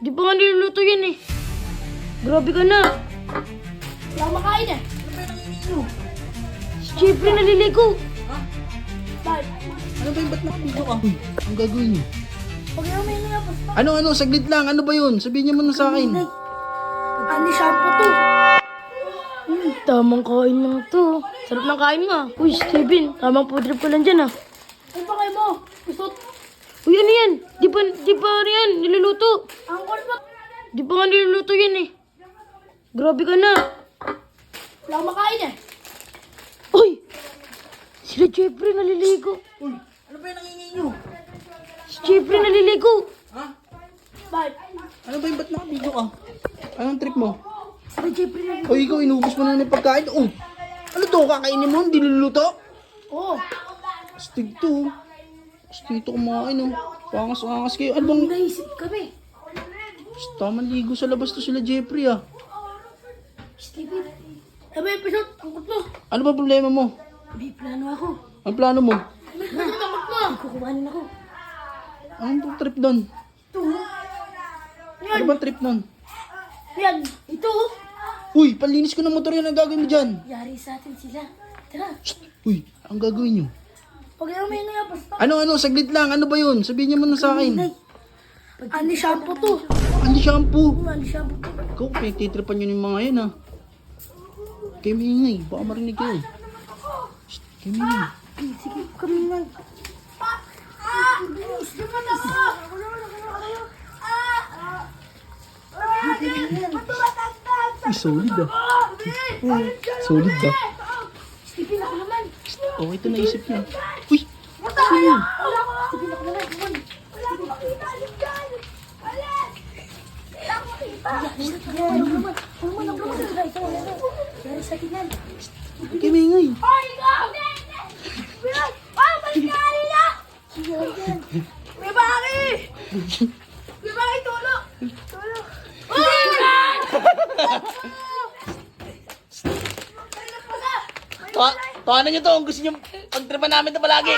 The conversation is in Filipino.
Di ba nga niluluto yan eh? Grabe ka na. Wala akong makain eh. Ano ba yung nangingi nyo? Si Jeffrey naliligo. Bakit? Ano ba yung ba't nakapito ka? Ang gagawin niyo? Huwag yung may nga basta. Ano, saglit lang. Ano ba yun? Sabihin niyo muna sa akin. Ani shampoo to. Tamang kain lang to. Sarap ng kain nga. Uy, Steven, tamang food trip ko lang dyan ah. Ano ba kayo mo? Gusto? Uy, ano yan? Di ba ano yan? Niluluto. Ang kulit ba? Di ba nga niluluto yan eh? Grabe ka na. Wala akong makain eh. Uy! Sila Jeffrey naliligo. Uy, ano ba yung nangingi nyo? Si Jeffrey naliligo. Ha? Bakit? Ano ba yung ba't nakapito ka? Anong trip mo? Sila Jeffrey naliligo. O ikaw, inubos mo na ng pagkain. Oh, ano to? Kakainin mo? Hindi niluluto? Oo. Astig to. Astig to kumain oh. Pangas-angas kayo. Ano bang... Naisip kami. Taman ligo sa labas to sila Jeffrey ah. Steven. Sabi yung episode. Ang kulit mo. Ano ba problema mo? May plano ako. Ang plano mo? May episode ang kulit mo. Kukuhanin ako. Anong trip doon? Ito. Ano ba trip doon? Yan. Ito. Uy, panlinis ko ng motor yan. Ang gagawin mo dyan? Yari sa atin sila. Tara. Uy, ang gagawin nyo? Huwag yung may nga basta. Ano, saglit lang. Ano ba yun? Sabihin niyo muna sa akin. Ani shampoo to. Ano shampoo? Ani shampoo to. Ikaw, pinagtitripan nyo yung mga yan ha. Kayo maingay. Baka marinig kayo. Shh, kayo maingay. Sige, kami nga. Bilis naman ako. Uy, solid ah. Solid ah. Steven, ako naman. Okay, ito naisip niya. Uy, Basta kaya. Steven, ako naman. Come on. Wala akong makita. Alin dyan. Alin. Wala akong makita. Ako naman. Ito, yari sa atin yan. kayo maingay. Ay, ikaw! Bilang! Ah, balik ka kanina! May baki! May baki, tulo! Tulo! Tawanan nyo to kung gusto nyo pagtripan namin ito palagi.